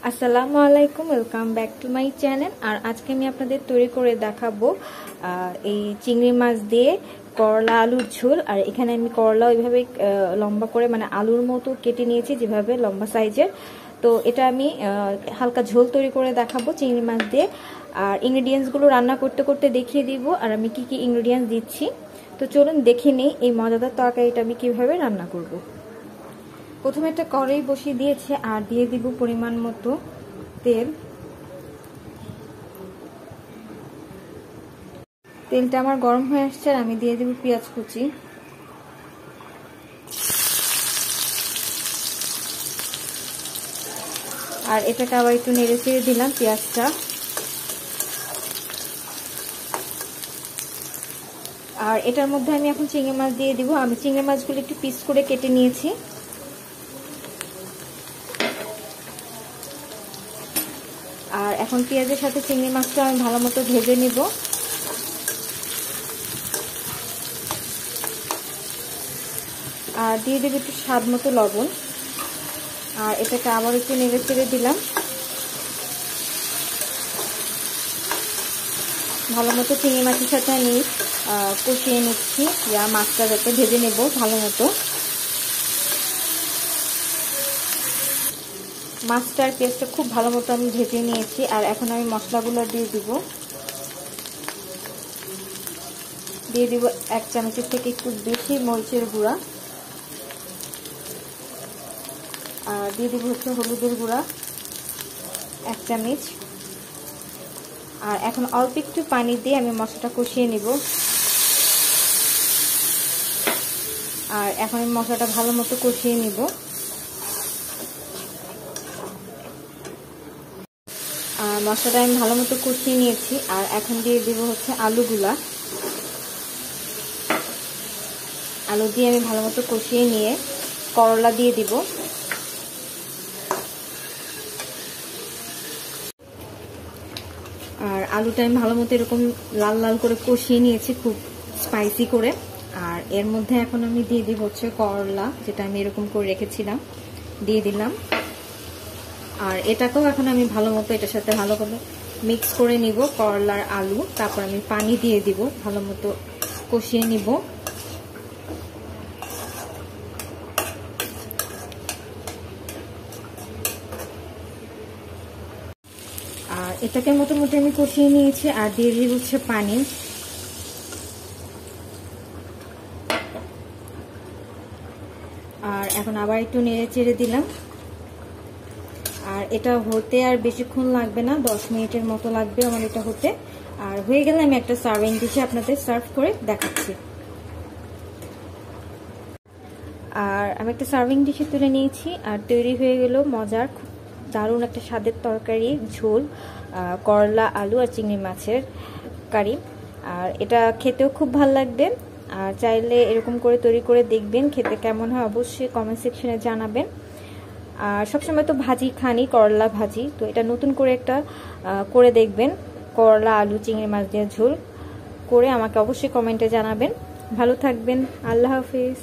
আসসালামু আলাইকুম, welcome back to my channel. আর আজকে আমি আপনাদের তৈরি করে দেখাবো এই চিংড়ি মাছ দিয়ে করলা আলুর ঝোল। আর এখানে আমি করলা ওইভাবে লম্বা করে মানে আলুর মতো কেটে নিয়েছি, যেভাবে লম্বা সাইজের। তো এটা আমি হালকা ঝোল তৈরি করে দেখাবো চিংড়ি মাছ দিয়ে। আর ইনগ্রিডিয়েন্টসগুলো রান্না করতে করতে দেখিয়ে দিব আর আমি কি কি ইনগ্রিডিয়েন্টস দিচ্ছি। তো চলুন দেখে নিই এই মজাদার তরকারিটা আমি কিভাবে রান্না করব। প্রথমে একটা কড়াই বসিয়ে দিয়েছে আর দিয়ে দিব পরিমাণ মতো তেল। তেলটা আমার গরম হয়ে আসছে আর আমি দিয়ে দিব পেঁয়াজ কুচি। আর এটাকে আবার একটু নেড়ে চেড়ে দিলাম পেঁয়াজটা। আর এটার মধ্যে আমি এখন চিংড়ি মাছ দিয়ে দিব। আমি চিংড়ি মাছগুলো একটু পিস করে কেটে নিয়েছি। আর এখন পেঁয়াজের সাথে চিংড়ি মাছটা আমি ভালো মতো ভেজে নিব। আর দিয়ে দেব একটু স্বাদ মতো লবণ। আর এটাকে আবার একটু নেড়ে চেড়ে দিলাম। ভালো মতো চিংড়ি মাছের সাথে আমি কষিয়ে নিচ্ছি, যা মাছটা যাতে ভেজে নেব ভালো মতো। মাছটার পেস্টটা খুব ভালো মতো আমি ভেজে নিয়েছি। আর এখন আমি মশলাগুলো দিয়ে দিব। দিয়ে দিব 1 চামচের থেকে একটু বেশি মরিচের গুঁড়া। আর দিয়ে দিব হচ্ছে হলুদের গুঁড়া 1 চামচ। আর এখন অল্প একটু পানি দিয়ে আমি মশলাটা কষিয়ে নিব। আর এখন আমি মশলাটা ভালো মতো কষিয়ে নিব। আর মশলাটা আমি ভালো মতো কষিয়ে নিয়েছি। আর এখন দিয়ে দিব হচ্ছে আলুগুলা। আলু দিয়ে আমি ভালো মতো কষিয়ে নিয়ে করলা দিয়ে দিব। আর আলুটা আমি ভালো মতো এরকম লাল লাল করে কষিয়ে নিয়েছি, খুব স্পাইসি করে। আর এর মধ্যে এখন আমি দিয়ে দিব হচ্ছে করলা, যেটা আমি এরকম করে রেখেছিলাম, দিয়ে দিলাম। আর এটাকেও এখন আমি ভালো মতো এটার সাথে ভালো করে মিক্স করে নিব, করলার আলু। তারপর আমি পানি দিয়ে দিব, ভালো মতো কষিয়ে নিব। আর এটাকে মোটামুটি আমি কষিয়ে নিয়েছি। আর দিয়ে দিব হচ্ছে পানি। আর এখন আবার একটু নেড়ে চেড়ে দিলাম। আর এটা হতে আর বেশিক্ষণ লাগবে না, 10 মিনিটের মতো লাগবে আমার এটা হতে। আর হয়ে গেলে আমি একটা সার্ভিং ডিশে আপনাদের সার্ভ করে দেখাচ্ছি। আর আমি একটা সার্ভিং ডিশে তুলে নিয়েছি। আর তৈরি হয়ে গেল মজার দারুণ একটা স্বাদের তরকারি, ঝোল করলা আলু আর চিংড়ি মাছের কারি। আর এটা খেতেও খুব ভালো লাগবে। আর চাইলে এরকম করে তৈরি করে দেখবেন, খেতে কেমন হয় অবশ্যই কমেন্ট সেকশনে জানাবেন। আর সবসময় তো ভাজি খানি, করলা ভাজি, তো এটা নতুন করে একটা করে দেখবেন, করলা আলু চিংড়ি মাছ দিয়ে ঝোল করে আমাকে অবশ্যই কমেন্টে জানাবেন। ভালো থাকবেন, আল্লাহ হাফিজ।